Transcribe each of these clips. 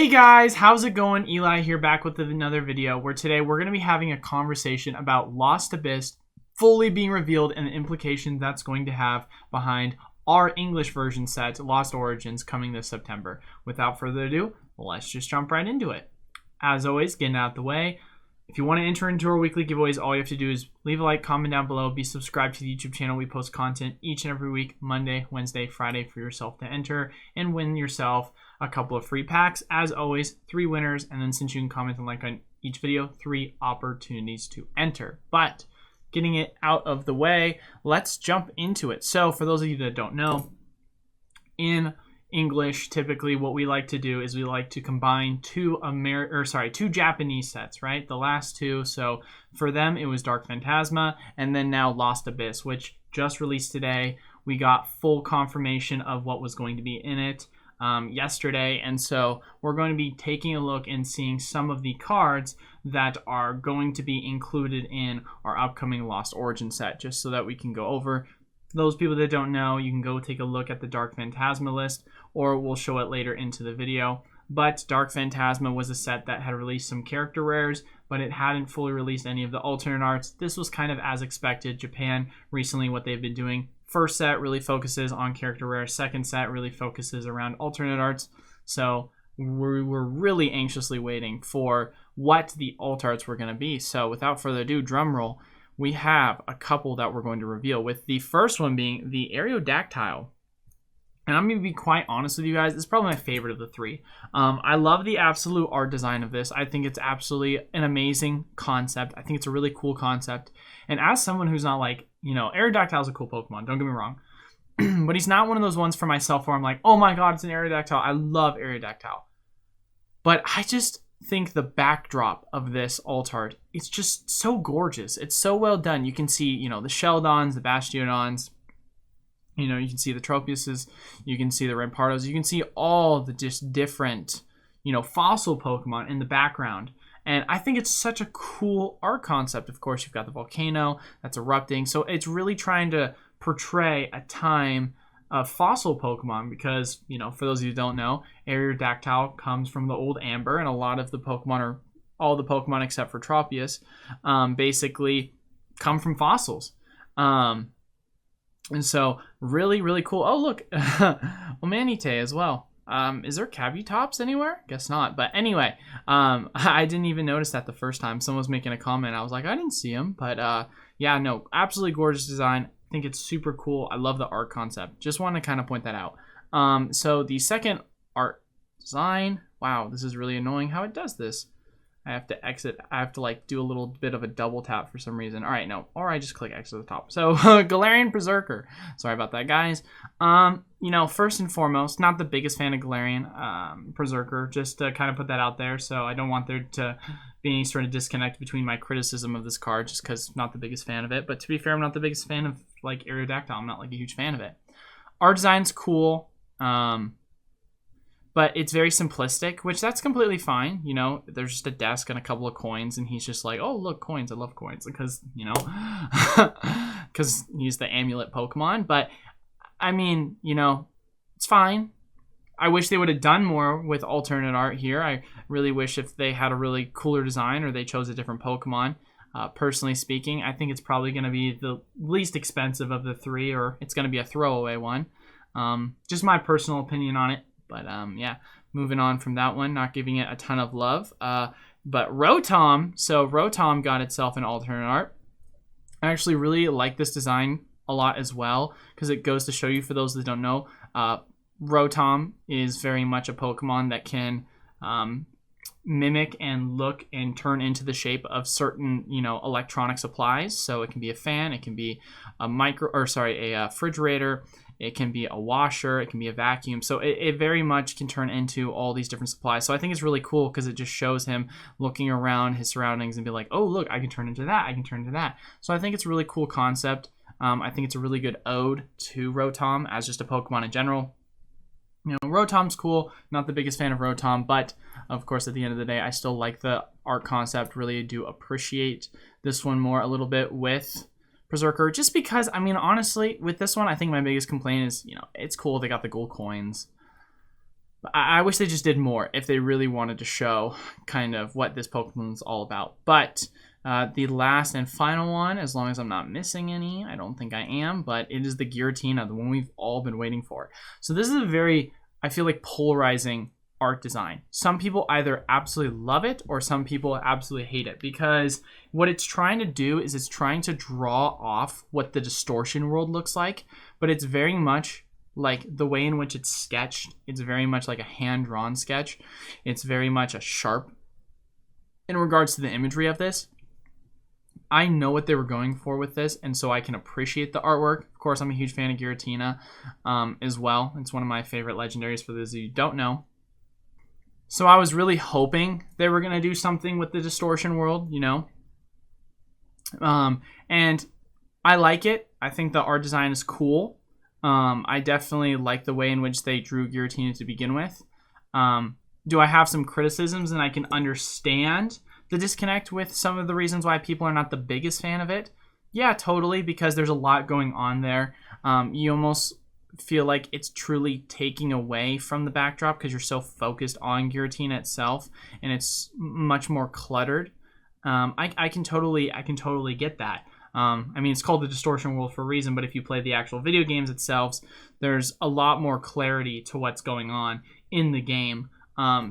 Hey guys, how's it going? Eli here, back with another video where today we're going to be having a conversation about Lost Abyss fully being revealed and the implication that's going to have behind our English version set, Lost Origins, coming this September. Without further ado, let's just jump right into it. As always, getting out of the way, if you want to enter into our weekly giveaways, all you have to do is leave a like, comment down below, be subscribed to the YouTube channel. We post content each and every week, Monday, Wednesday, Friday, for yourself to enter and win yourself a couple of free packs. As always, 3 winners, and then since you can comment and like on each video, 3 opportunities to enter. But getting it out of the way, let's jump into it. So for those of you that don't know, in English, typically what we like to do is we like to combine two Japanese sets, right? The last two. So for them, it was Dark Phantasma, and then now Lost Abyss, which just released today. We got full confirmation of what was going to be in it yesterday, and so we're going to be taking a look and seeing some of the cards that are going to be included in our upcoming Lost Origin set, just so that we can go over. Those people that don't know, you can go take a look at the Dark Phantasma list, or we'll show it later into the video. But Dark Phantasma was a set that had released some character rares, but it hadn't fully released any of the alternate arts. This was kind of as expected. Japan, recently, what they've been doing, first set really focuses on character rares, second set really focuses around alternate arts. So we were really anxiously waiting for what the alt arts were going to be. So without further ado, drum roll. We have a couple that we're going to reveal, with the first one being the Aerodactyl. And I'm going to be quite honest with you guys, it's probably my favorite of the 3. I love the absolute art design of this. I think it's absolutely an amazing concept. I think it's a really cool concept. And as someone who's not like, Aerodactyl is a cool Pokemon, don't get me wrong. But he's not one of those ones for myself where I'm like, oh my god, it's an Aerodactyl. I love Aerodactyl. But I just think the backdrop of this alt art, it's just so gorgeous. It's so well done. You can see, the Sheldons, the Bastiodons, you can see the Tropiuses, you can see the Rampardos, you can see all the just different, fossil Pokemon in the background. And I think it's such a cool art concept. Of course, you've got the volcano that's erupting. So it's really trying to portray a time of fossil Pokemon because, for those of you who don't know, Aerodactyl comes from the old Amber, and a lot of the Pokemon, or all the Pokemon except for Tropius, basically come from fossils. And so really, really cool. Oh, look, Omanite as well. Is there Kabutops anywhere? Guess not. But anyway, I didn't even notice that the first time. Someone was making a comment. I was like, I didn't see him. But yeah, no, absolutely gorgeous design. I think it's super cool. I love the art concept. Just want to kind of point that out. So the second art design. Wow, this is really annoying how it does this. I have to exit. I have to like do a little bit of a double tap for some reason. All right, no. Or I just click X at the top. So Galarian Berserker. Sorry about that, guys. First and foremost, not the biggest fan of Galarian Berserker. Just to kind of put that out there. So I don't want there to be any sort of disconnect between my criticism of this card, just because I'm not the biggest fan of it. But to be fair, I'm not the biggest fan of like Aerodactyl. I'm not like a huge fan of it. Art design's cool. But it's very simplistic, which that's completely fine. There's just a desk and a couple of coins, and he's just like, oh, look, coins. I love coins because, because he's the amulet Pokemon. But, I mean, it's fine. I wish they would have done more with alternate art here. I really wish if they had a really cooler design or they chose a different Pokemon. Personally speaking, I think it's probably going to be the least expensive of the 3, or it's going to be a throwaway one. Just my personal opinion on it. But yeah, moving on from that one, not giving it a ton of love. But Rotom, so Rotom got itself an alternate art. I actually really like this design a lot as well, because it goes to show you, for those that don't know, Rotom is very much a Pokemon that can mimic and look and turn into the shape of certain, electronic supplies. So it can be a fan, it can be a refrigerator, it can be a washer, it can be a vacuum. So it very much can turn into all these different supplies. So I think it's really cool because it just shows him looking around his surroundings and be like, oh, look, I can turn into that, I can turn into that. So I think it's a really cool concept. I think it's a really good ode to Rotom as just a Pokemon in general. Rotom's cool. Not the biggest fan of Rotom, but of course, at the end of the day, I still like the art concept. Really do appreciate this one more a little bit with Berserker, just because, I mean, honestly, with this one, I think my biggest complaint is, it's cool they got the gold coins, I wish they just did more if they really wanted to show kind of what this Pokemon's all about. But the last and final one, as long as I'm not missing any, I don't think I am, but it is the Giratina, the one we've all been waiting for. So this is a very, I feel like, polarizing art design. Some people either absolutely love it or some people absolutely hate it, because what it's trying to do is it's trying to draw off what the distortion world looks like, but it's very much like the way in which it's sketched. It's very much like a hand-drawn sketch. It's very much a sharp in regards to the imagery of this. I know what they were going for with this, and so I can appreciate the artwork. Of course, I'm a huge fan of Giratina as well. It's one of my favorite legendaries, for those of you who don't know. So I was really hoping they were going to do something with the distortion world, you know. And I like it. I think the art design is cool. I definitely like the way in which they drew Giratina to begin with. Do I have some criticisms, and I can understand the disconnect with some of the reasons why people are not the biggest fan of it? Yeah, totally, because there's a lot going on there. You almost feel like it's truly taking away from the backdrop because you're so focused on Giratina itself, and it's much more cluttered. I can totally get that. I mean, it's called the distortion world for a reason, but if you play the actual video games itself, there's a lot more clarity to what's going on in the game.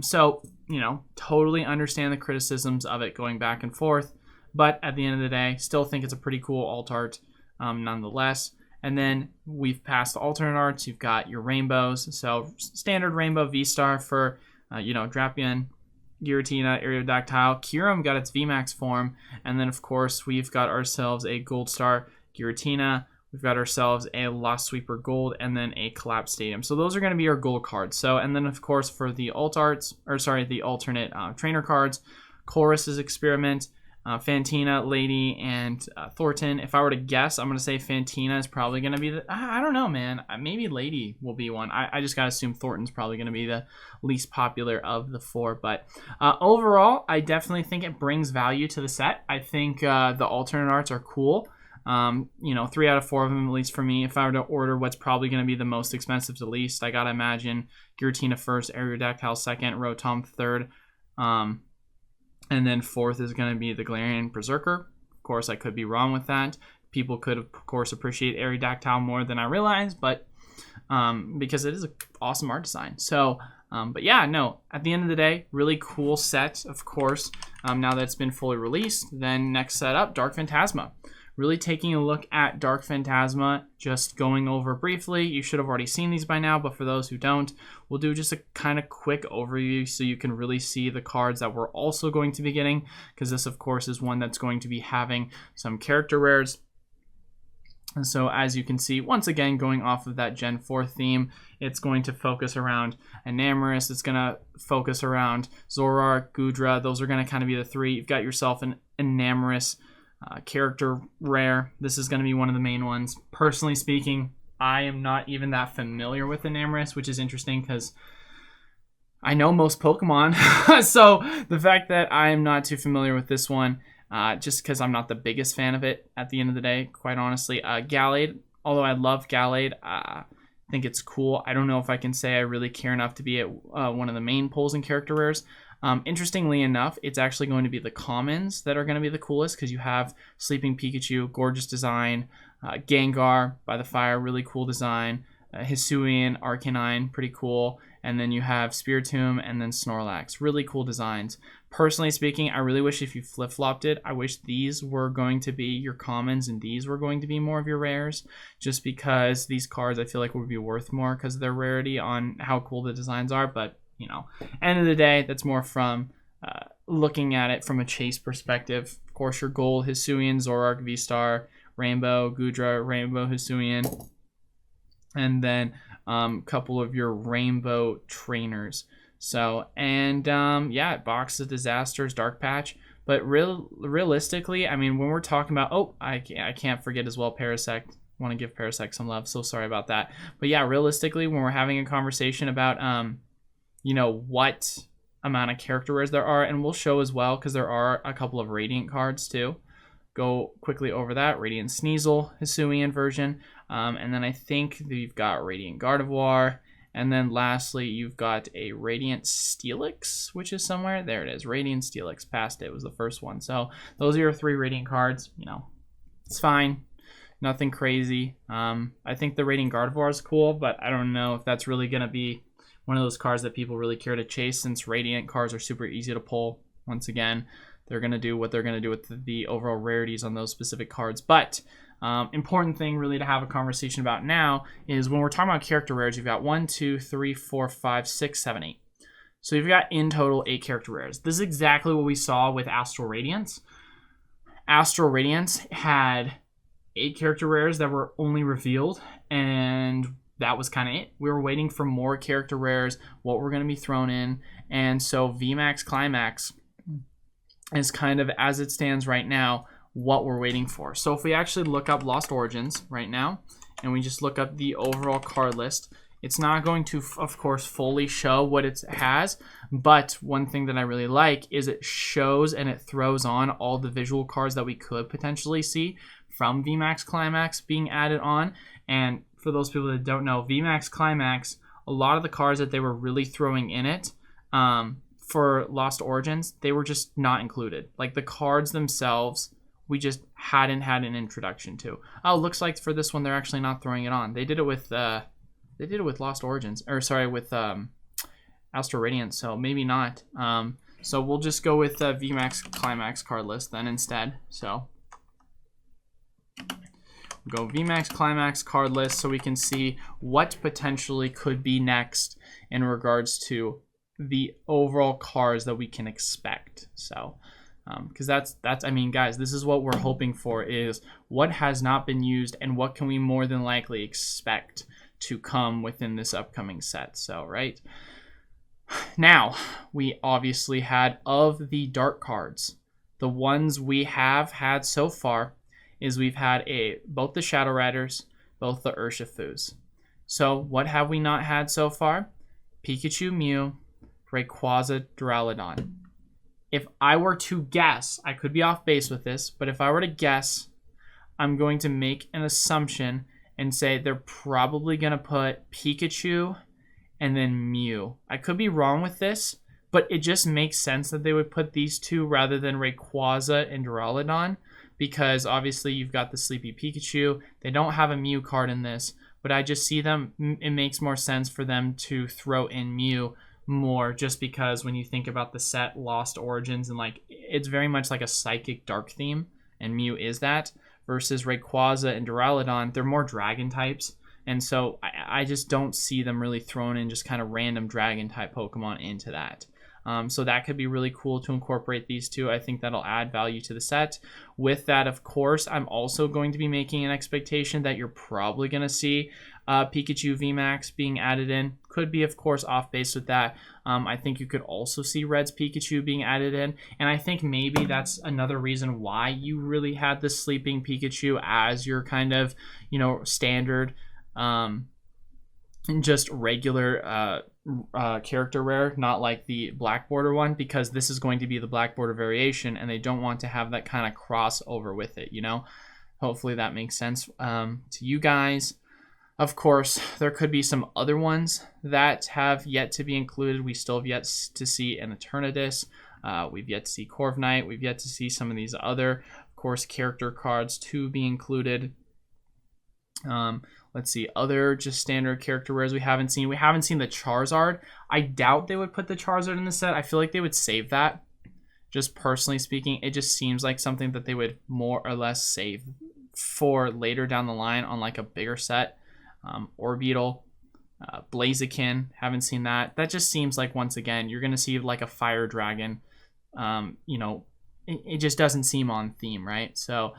So, you know, totally understand the criticisms of it going back and forth, but at the end of the day, still think it's a pretty cool alt art nonetheless. And then we've passed the alternate arts. You've got your rainbows. So standard rainbow V-Star for, Drapion, Giratina, Aerodactyl. Kyurem got its VMAX form. And then, of course, we've got ourselves a Gold Star Giratina. We've got ourselves a Lost Sweeper Gold and then a Collapse Stadium. So those are going to be our gold cards. So, and then, of course, for the the alternate trainer cards, Chorus's Experiment, Fantina, Lady, and Thornton. If I were to guess, I'm going to say Fantina is probably going to be the... I don't know, man. Maybe Lady will be one. I just got to assume Thornton's probably going to be the least popular of the four. But overall, I definitely think it brings value to the set. I think the alternate arts are cool. 3 out of 4 of them, at least for me. If I were to order what's probably going to be the most expensive to least, I got to imagine Giratina first, Aerodactyl second, Rotom third. And then fourth is going to be the Galarian Berserker. Of course, I could be wrong with that. People could, of course, appreciate Aerodactyl more than I realized, but because it is an awesome art design. So, but yeah, no, at the end of the day, really cool set, of course. Now that it's been fully released, then next set up, Dark Phantasma. Really taking a look at Dark Phantasma, just going over briefly. You should have already seen these by now, but for those who don't, we'll do just a kind of quick overview so you can really see the cards that we're also going to be getting, because this, of course, is one that's going to be having some character rares. And so as you can see, once again, going off of that Gen 4 theme, it's going to focus around Enamorus. It's going to focus around Zoroark, Gudra. Those are going to kind of be the three. You've got yourself an Enamorus character rare. This is going to be one of the main ones. Personally speaking, I am not even that familiar with Enamorus, which is interesting because I know most Pokemon. So the fact that I am not too familiar with this one, just because I'm not the biggest fan of it at the end of the day, quite honestly. Gallade, although I love Gallade, I think it's cool. I don't know if I can say I really care enough to be at one of the main pulls and character rares. Interestingly enough, it's actually going to be the commons that are going to be the coolest, because you have Sleeping Pikachu, gorgeous design, Gengar by the Fire, really cool design, Hisuian, Arcanine, pretty cool, and then you have Spiritomb and then Snorlax, really cool designs. Personally speaking, I really wish if you flip-flopped it, I wish these were going to be your commons and these were going to be more of your rares, just because these cards I feel like would be worth more because of their rarity on how cool the designs are, but end of the day, that's more from looking at it from a chase perspective. Of course, your gold, Hisuian, Zoroark, V-Star, Rainbow, Gudra, Rainbow, Hisuian, and then a couple of your Rainbow trainers. So, and Box of Disasters, Dark Patch. But realistically, I mean, when we're talking about, I can't forget as well Parasect. Want to give Parasect some love, so sorry about that. But yeah, realistically, when we're having a conversation about what amount of character rares there are, and we'll show as well, because there are a couple of Radiant cards too. Go quickly over that. Radiant Sneasel, Hisuian version. And then I think we've got Radiant Gardevoir, And then lastly, you've got a Radiant Steelix, which is somewhere. There it is. Radiant Steelix. Past it was the first one. So those are your 3 Radiant cards. You know, it's fine. Nothing crazy. I think the Radiant Gardevoir is cool, but I don't know if that's really going to be one of those cards that people really care to chase, since Radiant cards are super easy to pull. Once again, they're going to do what they're going to do with the overall rarities on those specific cards. But important thing really to have a conversation about now is when we're talking about character rares, you've got 1, 2, 3, 4, 5, 6, 7, 8. So you've got in total 8 character rares. This is exactly what we saw with Astral Radiance. Astral Radiance had 8 character rares that were only revealed, and that was kind of it. We were waiting for more character rares, what were going to be thrown in, and so VMAX Climax is kind of, as it stands right now, what we're waiting for. So if we actually look up Lost Origins right now, and we just look up the overall card list, it's not going to, of course, fully show what it has, but one thing that I really like is it shows and it throws on all the visual cards that we could potentially see from VMAX Climax being added on. And for those people that don't know, VMAX Climax, a lot of the cards that they were really throwing in it for Lost Origins, they were just not included. Like the cards themselves, we just hadn't had an introduction to. Oh, looks like for this one they're actually not throwing it on. They did it with Lost Origins, or sorry, with Astral Radiance, so maybe not. So we'll just go with VMAX Climax card list then instead. So go VMAX Climax card list so we can see what potentially could be next in regards to the overall cards that we can expect. So because that's I mean, guys, this is what we're hoping for, is what has not been used and what can we more than likely expect to come within this upcoming set. So right now, we obviously had, of the dark cards, the ones we have had so far is we've had both the Shadow Riders, both the Urshifus. So what have we not had so far? Pikachu, Mew, Rayquaza, Duraludon. If I were to guess, I could be off base with this, but if I were to guess, I'm going to make an assumption and say they're probably going to put Pikachu and then Mew. I could be wrong with this, but it just makes sense that they would put these two rather than Rayquaza and Duraludon, because obviously you've got the Sleepy Pikachu. They don't have a Mew card in this, but I just see them, it makes more sense for them to throw in Mew more, just because when you think about the set Lost Origins, and like it's very much like a psychic dark theme, and Mew is that, versus Rayquaza and Duraludon, they're more dragon types, and so I just don't see them really throwing in just kind of random dragon type Pokemon into that. So that could be really cool to incorporate these two. I think that'll add value to the set. With that, of course, I'm also going to be making an expectation that you're probably going to see Pikachu VMAX being added in. Could be, of course, off base with that. I think you could also see Red's Pikachu being added in. And I think maybe that's another reason why you really had the Sleeping Pikachu as your kind of, standard and just regular character rare, not like the black border one, because this is going to be the black border variation and they don't want to have that kind of crossover with it. Hopefully that makes sense to you guys. Of course, there could be some other ones that have yet to be included. We still have yet to see an Eternatus. We've yet to see Corviknight. We've yet to see some of these other, of course, character cards to be included. Let's see, other just standard character rares we haven't seen. We haven't seen the Charizard. I doubt they would put the Charizard in the set. I feel like they would save that. Just personally speaking, it just seems like something that they would more or less save for later down the line on like a bigger set. Orbeetle, Blaziken, haven't seen that. That just seems like, once again, you're going to see like a Fire Dragon. It just doesn't seem on theme, right? So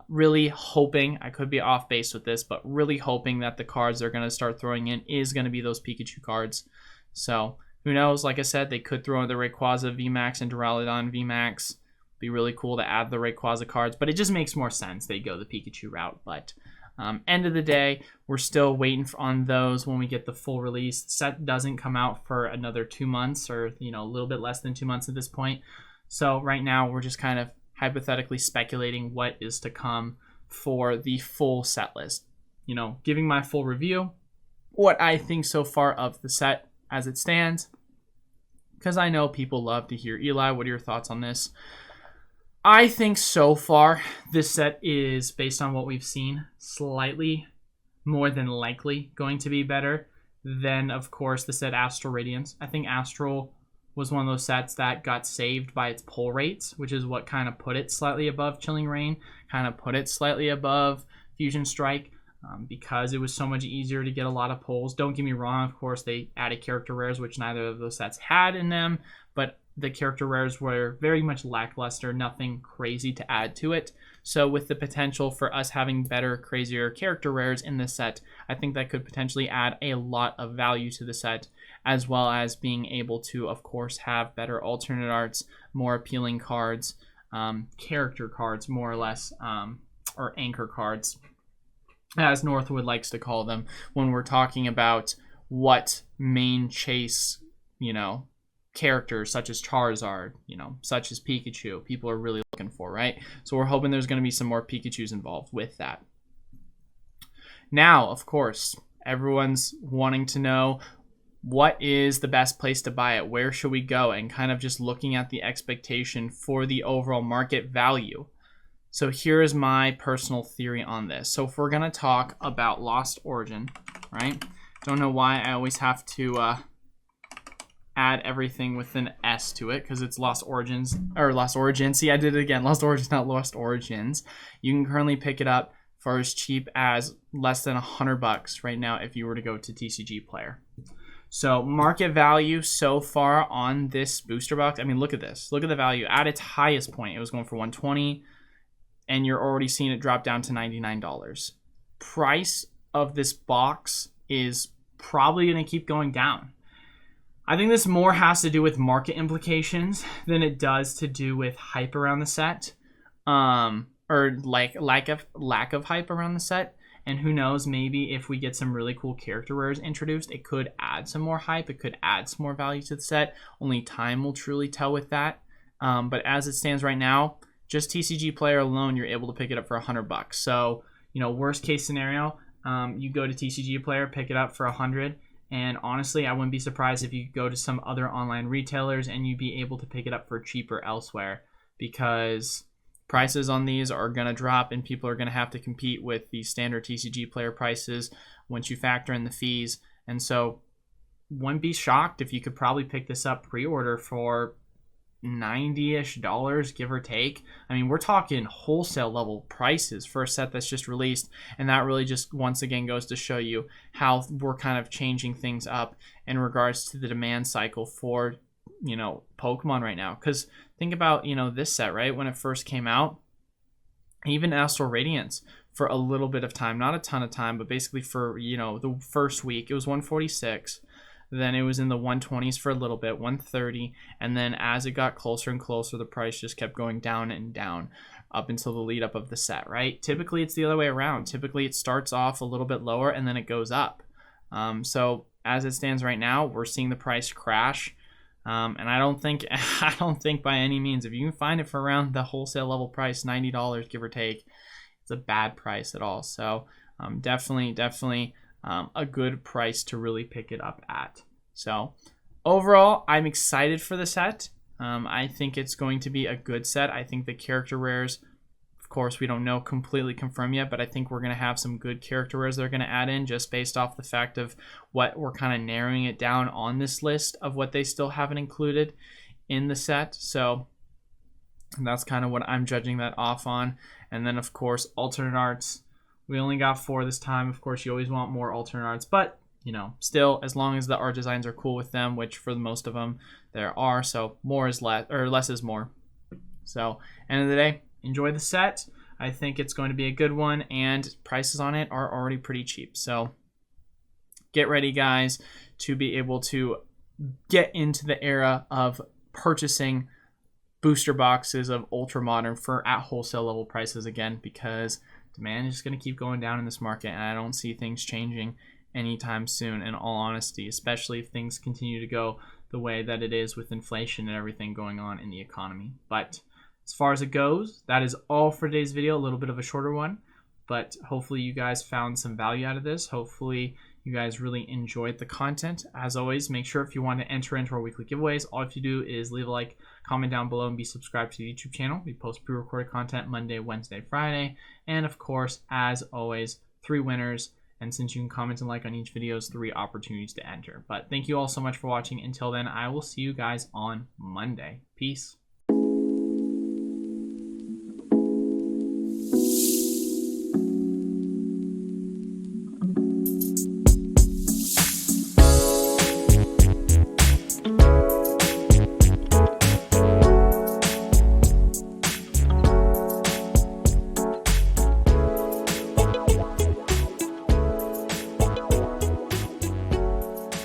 really hoping, I could be off base with this, but really hoping that the cards they're going to start throwing in is going to be those Pikachu cards. So who knows? Like I said, they could throw in the Rayquaza VMAX and Duraludon VMAX. Be really cool to add the Rayquaza cards, but it just makes more sense they go the Pikachu route. But end of the day, we're still waiting on those when we get the full release. The set doesn't come out for another 2 months, or a little bit less than 2 months at this point. So right now we're just kind of hypothetically speculating what is to come for the full set list. Giving my full review, what I think so far of the set as it stands, because I know people love to hear. Eli, what are your thoughts on this? I think so far this set is, based on what we've seen, slightly more than likely going to be better than, of course, the set Astral Radiance. I think Astral was one of those sets that got saved by its pull rates, which is what kind of put it slightly above Chilling Reign, kind of put it slightly above Fusion Strike, because it was so much easier to get a lot of pulls. Don't get me wrong, of course, they added character rares, which neither of those sets had in them, but the character rares were very much lackluster, nothing crazy to add to it. So with the potential for us having better, crazier character rares in this set, I think that could potentially add a lot of value to the set, as well as being able to, of course, have better alternate arts, more appealing cards, character cards, more or less, or anchor cards, as Northwood likes to call them, when we're talking about what main chase, characters such as Charizard, such as Pikachu, people are really looking for, right? So we're hoping there's going to be some more Pikachus involved with that. Now, of course, everyone's wanting to know, what is the best place to buy it? Where should we go? And kind of just looking at the expectation for the overall market value. So here is my personal theory on this. So if we're going to talk about Lost Origin, right? Don't know why I always have to add everything with an S to it, because it's Lost Origins, or Lost Origins. See, I did it again. Lost Origins, not Lost Origins. You can currently pick it up for as cheap as less than $100 right now if you were to go to TCG Player. So market value so far on this booster box, I mean, look at this. Look at the value. At its highest point, it was going for $120, and you're already seeing it drop down to $99. Price of this box is probably going to keep going down. I think this more has to do with market implications than it does to do with hype around the set, or like lack of hype around the set. And who knows, maybe if we get some really cool character rares introduced, it could add some more hype. It could add some more value to the set. Only time will truly tell with that. But as it stands right now, just TCG Player alone, you're able to pick it up for $100. So, worst case scenario, you go to TCG Player, pick it up for $100. And honestly, I wouldn't be surprised if you go to some other online retailers and you'd be able to pick it up for cheaper elsewhere, because prices on these are going to drop and people are going to have to compete with the standard TCG Player prices once you factor in the fees. And so wouldn't be shocked if you could probably pick this up pre-order for $90-ish, give or take. I mean, we're talking wholesale level prices for a set that's just released, and that really just once again goes to show you how we're kind of changing things up in regards to the demand cycle for Pokemon right now. Because think about this set, right? When it first came out, even Astral Radiance, for a little bit of time, not a ton of time, but basically for the first week, it was $146. Then it was in the 120s for a little bit, 130, and then as it got closer and closer, the price just kept going down and down up until the lead up of the set, right? Typically, it's the other way around. Typically, it starts off a little bit lower and then it goes up. So as it stands right now, we're seeing the price crash, and I don't think by any means, if you can find it for around the wholesale level price, $90, give or take, it's a bad price at all. So definitely a good price to really pick it up at. So overall, I'm excited for the set. I think it's going to be a good set. I think the character rares, of course, we don't know completely confirmed yet, but I think we're going to have some good character rares they're going to add in, just based off the fact of what we're kind of narrowing it down on this list of what they still haven't included in the set. So that's kind of what I'm judging that off on. And then, of course, alternate arts. We only got 4 this time. Of course, you always want more alternate arts, but still, as long as the art designs are cool with them, which for most of them there are, so more is less, or less is more. So, end of the day, enjoy the set. I think it's going to be a good one, and prices on it are already pretty cheap. So, get ready, guys, to be able to get into the era of purchasing booster boxes of Ultra Modern for at wholesale level prices again, because demand is going to keep going down in this market, and I don't see things changing anytime soon, in all honesty, especially if things continue to go the way that it is with inflation and everything going on in the economy. But as far as it goes, that is all for today's video. A little bit of a shorter one, but hopefully you guys found some value out of this. Hopefully you guys really enjoyed the content. As always, make sure if you want to enter into our weekly giveaways, all you have to do is leave a like, comment down below, and be subscribed to the YouTube channel. We post pre-recorded content Monday, Wednesday, Friday. And of course, as always, 3 winners. And since you can comment and like on each video, 3 opportunities to enter. But thank you all so much for watching. Until then, I will see you guys on Monday. Peace.